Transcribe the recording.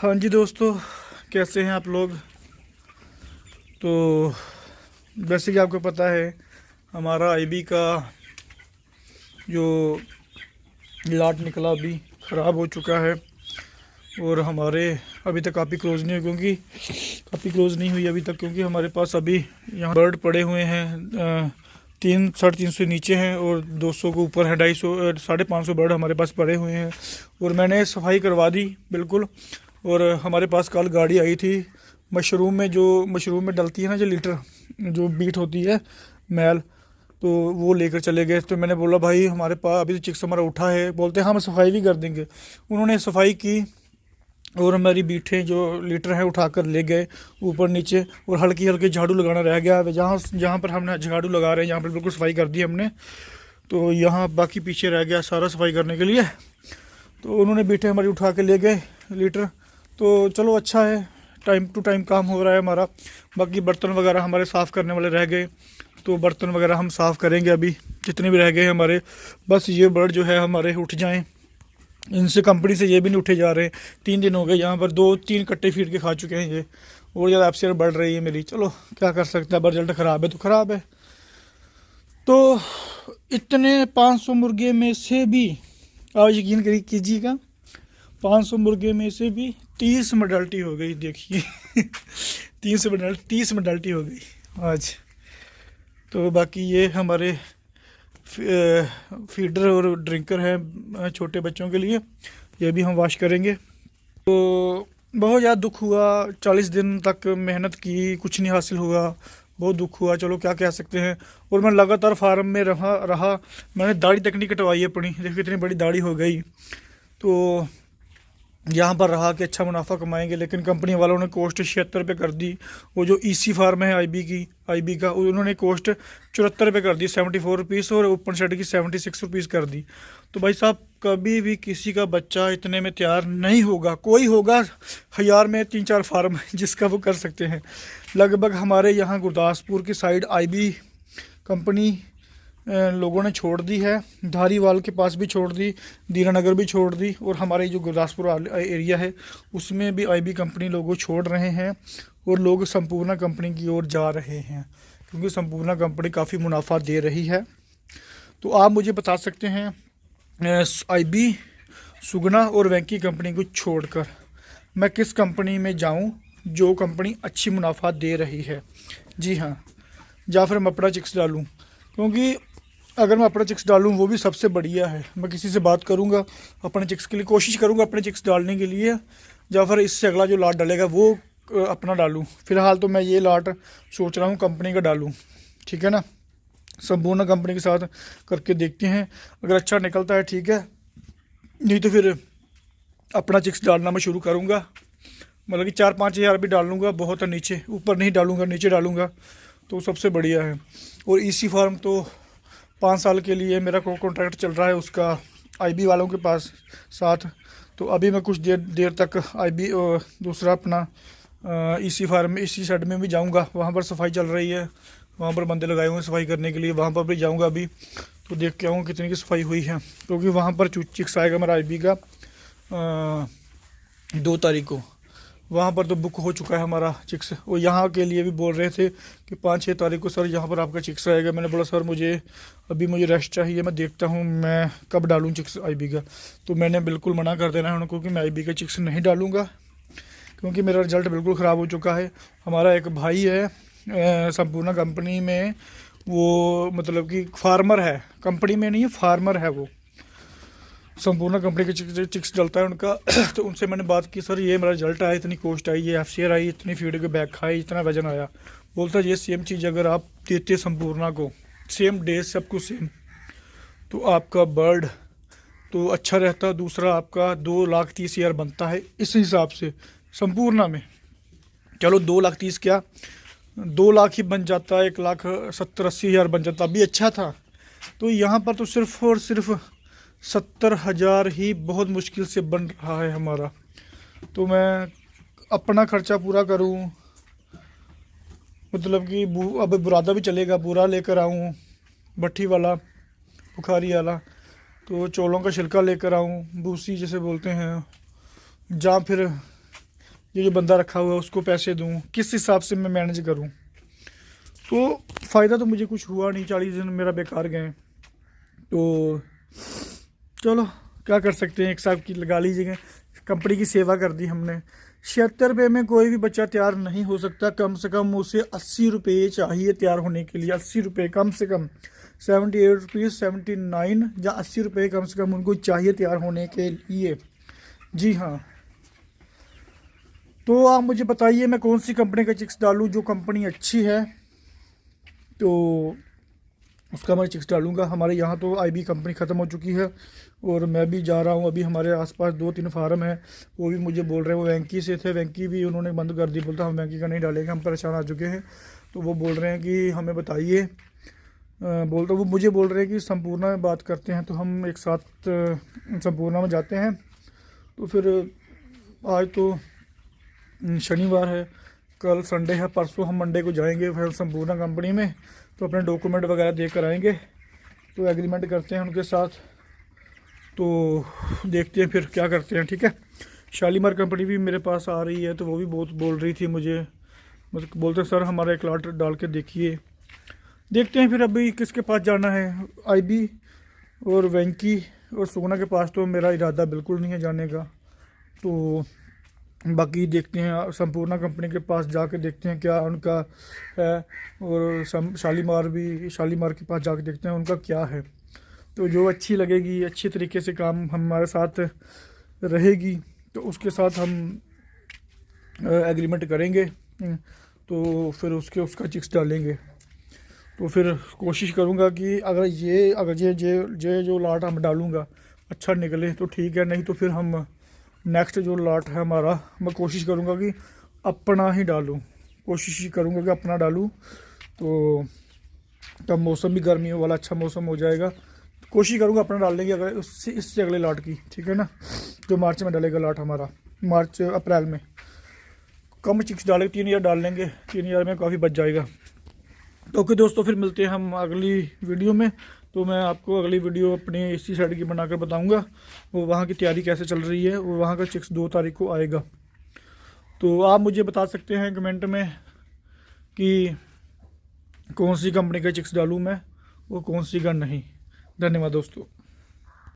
हाँ जी दोस्तों, कैसे हैं आप लोग। तो जैसे कि आपको पता है, हमारा आईबी का जो लाट निकला अभी ख़राब हो चुका है। और हमारे अभी तक काफ़ी क्लोज नहीं हुई, क्योंकि काफ़ी क्लोज नहीं हुई अभी तक, क्योंकि हमारे पास अभी यहाँ बर्ड पड़े हुए हैं। 300-350 से नीचे हैं और 200 के ऊपर है। 250 550 बर्ड हमारे पास पड़े हुए हैं। और मैंने सफाई करवा दी बिल्कुल। और हमारे पास कल गाड़ी आई थी मशरूम में डलती है ना, जो लीटर जो बीट होती है मैल, तो वो लेकर चले गए। तो मैंने बोला भाई हमारे पास अभी तो चिक्स हमारा उठा है। बोलते हैं हम सफाई भी कर देंगे। उन्होंने सफाई की और हमारी बीठें जो लीटर हैं उठाकर ले गए ऊपर नीचे। और हल्की हल्की झाड़ू लगाना रह गया। जहाँ जहाँ पर हमने झाड़ू लगा रहे हैं, जहाँ पर बिल्कुल सफाई कर दी हमने, तो यहाँ बाकी पीछे रह गया सारा सफाई करने के लिए। तो उन्होंने बीठे हमारी उठा के ले गए लीटर। तो चलो अच्छा है, टाइम टू टाइम काम हो रहा है हमारा। बाकी बर्तन वगैरह हमारे साफ़ करने वाले रह गए, तो बर्तन वगैरह हम साफ़ करेंगे अभी जितने भी रह गए हमारे। बस ये बर्ड जो है हमारे उठ जाएं। इनसे कंपनी से ये भी नहीं उठे जा रहे। 3 दिन हो गए, यहाँ पर 2-3 कट्टे फीट के खा चुके हैं ये। और ज़्यादा एफसीआर बढ़ रही है मेरी। चलो क्या कर सकते हैं, अब रिजल्ट ख़राब है तो ख़राब है। तो इतने 500 मुर्गे में से भी, आप यकीन करिए कीजिएगा, 500 मुर्गे में से भी 30 मर्डल्टी हो गई। देखिए 30 मर्डल्टी हो गई आज। तो बाकी ये हमारे फीडर और ड्रिंकर है छोटे बच्चों के लिए, ये भी हम वॉश करेंगे। तो बहुत ज़्यादा दुख हुआ। 40 दिन तक मेहनत की, कुछ नहीं हासिल हुआ, बहुत दुख हुआ। चलो क्या कह सकते हैं। और मैं लगातार फार्म में रहा। मैंने दाढ़ी तक नहीं कटवाई अपनी, देखो इतनी बड़ी दाढ़ी हो गई। तो यहाँ पर रहा कि अच्छा मुनाफा कमाएंगे, लेकिन कंपनी वालों ने कॉस्ट 76 रुपये कर दी। वो जो ईसी फार्म है आईबी का, उन्होंने कॉस्ट 74 रुपये कर दी, 74 रुपीज़। और ओपन शेड की 76 रुपीज़ कर दी। तो भाई साहब, कभी भी किसी का बच्चा इतने में तैयार नहीं होगा। कोई होगा 1000 में 3-4 फार्म जिसका वो कर सकते हैं। लगभग हमारे यहाँ गुरदासपुर की साइड आईबी कंपनी लोगों ने छोड़ दी है। धारीवाल के पास भी छोड़ दी, दीनानगर भी छोड़ दी, और हमारे जो गुरदासपुर एरिया है उसमें भी आईबी कंपनी लोगों छोड़ रहे हैं। और लोग संपूर्णा कंपनी की ओर जा रहे हैं, क्योंकि संपूर्णा कंपनी काफ़ी मुनाफा दे रही है। तो आप मुझे बता सकते हैं, आईबी, सुगना और वेंकी कंपनी को छोड़कर मैं किस कंपनी में जाऊं जो कंपनी अच्छी मुनाफा दे रही है। जी हाँ, या फिर मैं अपना चिक्स डालूं, क्योंकि अगर मैं अपना चिक्स डालूं वो भी सबसे बढ़िया है। मैं किसी से बात करूंगा अपने चिक्स के लिए, कोशिश करूंगा अपने चिक्स डालने के लिए, या फिर इससे अगला जो लाट डालेगा वो अपना डालूं। फ़िलहाल तो मैं ये लाट सोच रहा हूँ कंपनी का डालूं, ठीक है ना। संपूर्ण कंपनी के साथ करके देखते हैं, अगर अच्छा निकलता है ठीक है, नहीं तो फिर अपना चिक्स डालना मैं शुरू करूँगा। मतलब कि 4-5 हज़ार भी डाल लूँगा, बहुत है। नीचे ऊपर नहीं डालूँगा, नीचे डालूँगा तो सबसे बढ़िया है। और ईसी फार्म तो 5 साल के लिए मेरा कॉन्ट्रैक्ट चल रहा है उसका आईबी वालों के पास साथ। तो अभी मैं कुछ देर तक आईबी दूसरा अपना ईसी फार्म में, इसी शेड में भी जाऊंगा। वहाँ पर सफाई चल रही है, वहाँ पर बंदे लगाए हुए हैं सफाई करने के लिए, वहाँ पर भी जाऊंगा अभी। तो देख के आऊँगा कितनी की सफाई हुई है, क्योंकि वहाँ पर चिक्स आएगा मेरा आईबी का 2 तारीख को। वहाँ पर तो बुक हो चुका है हमारा चिक्स। वो यहाँ के लिए भी बोल रहे थे कि 5-6 तारीख को सर यहाँ पर आपका चिक्स आएगा। मैंने बोला सर मुझे रेस्ट चाहिए, मैं देखता हूँ मैं कब डालूँ चिक्स आईबी का। तो मैंने बिल्कुल मना कर देना है उनको कि मैं आईबी का चिक्स नहीं डालूँगा, क्योंकि मेरा रिज़ल्ट बिल्कुल ख़राब हो चुका है। हमारा एक भाई है संपूर्णा कंपनी में, वो मतलब कि फार्मर है, कंपनी में नहीं है, फार्मर है वो। संपूर्ण कंपनी के चिक्स डलता है उनका। तो उनसे मैंने बात की, सर ये मेरा रिजल्ट आया, इतनी कॉस्ट आई, ये एफसीआर आई, इतनी फीड के बैग खाए, इतना वजन आया। बोलता ये सेम चीज़ अगर आप देते संपूर्णा को सेम डे सब कुछ सेम, तो आपका बर्ड तो अच्छा रहता। दूसरा आपका 2,30,000 बनता है इस हिसाब से संपूर्णा में। चलो 2,30,000 क्या, 2 लाख ही बन जाता, 1,70,000-80,000 बन जाता, अभी अच्छा था। तो यहाँ पर तो सिर्फ और सिर्फ 70,000 ही बहुत मुश्किल से बन रहा है हमारा। तो मैं अपना खर्चा पूरा करूं, मतलब कि अब बुरादा भी चलेगा, बुरा लेकर आऊं, भट्टी वाला, बुखारी वाला। तो चौलों का छिलका लेकर आऊं, भूसी जिसे बोलते हैं, या फिर ये जो बंदा रखा हुआ है उसको पैसे दूँ, किस हिसाब से मैं मैनेज करूँ। तो फ़ायदा तो मुझे कुछ हुआ नहीं, 40 दिन मेरा बेकार गए। तो चलो क्या कर सकते हैं, एक साहब की लगा लीजिएगा, कंपनी की सेवा कर दी हमने। 76 रुपये में कोई भी बच्चा तैयार नहीं हो सकता, कम से कम उसे 80 रुपये चाहिए तैयार होने के लिए। 80 रुपये कम से कम, 78 रुपीज़ 79 या 80 रुपये कम से कम उनको चाहिए तैयार होने के लिए। जी हाँ, तो आप मुझे बताइए मैं कौन सी कंपनी का चिक्स डालूँ, जो कंपनी अच्छी है तो उसका मैं चिक्स डालूँगा। हमारे यहाँ तो आईबी कंपनी ख़त्म हो चुकी है और मैं भी जा रहा हूँ। अभी हमारे आसपास 2-3 फार्म है, वो भी मुझे बोल रहे हैं, वो वेंकी से थे, वेंकी भी उन्होंने बंद कर दी, बोलता हम वेंकी का नहीं डालेंगे, हम परेशान आ चुके हैं। तो वो बोल रहे हैं कि हमें बताइए, बोलता वो मुझे बोल रहे हैं कि संपूर्णा में बात करते हैं। तो हम एक साथ संपूर्णा में जाते हैं। तो फिर आज तो शनिवार है, कल संडे है, परसों हम मंडे को जाएंगे फिर संपूर्णा कंपनी में। तो अपने डॉक्यूमेंट वगैरह दे कर आएंगे, तो एग्रीमेंट करते हैं उनके साथ, तो देखते हैं फिर क्या करते हैं। ठीक है, शालीमार कंपनी भी मेरे पास आ रही है, तो वो भी बहुत बोल रही थी मुझे, मतलब बोलते सर हमारा एक लॉट डाल के देखिए। देखते हैं फिर अभी किसके पास जाना है, आईबी और वेंकी और सुगना के पास तो मेरा इरादा बिल्कुल नहीं है जाने का। तो बाकी देखते हैं संपूर्णा कंपनी के पास जाके देखते हैं क्या उनका है, और शालीमार के पास जाके देखते हैं उनका क्या है। तो जो अच्छी लगेगी, अच्छी तरीके से काम हमारे साथ रहेगी, तो उसके साथ हम एग्रीमेंट करेंगे, तो फिर उसका चिक्स डालेंगे। तो फिर कोशिश करूँगा कि अगर ये जो लाट हम डालूँगा अच्छा निकले तो ठीक है, नहीं तो फिर हम नेक्स्ट जो लाट है हमारा, मैं कोशिश करूँगा कि अपना ही डालूँ, कोशिश करूँगा कि अपना डालूँ। तो तब मौसम भी गर्मियों वाला अच्छा मौसम हो जाएगा। कोशिश करूँगा अपना डालने की, अगर इससे अगले लाट की, ठीक है ना, जो मार्च में डालेगा लाट हमारा, मार्च अप्रैल में कम चिक्स डालेंगे, 3000 डाल लेंगे, 3000 में काफ़ी बच जाएगा। तो ओके दोस्तों, फिर मिलते हैं हम अगली वीडियो में। तो मैं आपको अगली वीडियो अपने इसी साइड की बनाकर बताऊंगा, वो वहाँ की तैयारी कैसे चल रही है, और वहाँ का चिक्स 2 तारीख को आएगा। तो आप मुझे बता सकते हैं कमेंट में कि कौन सी कंपनी का चिक्स डालूँ मैं और कौन सी का नहीं। धन्यवाद दोस्तों।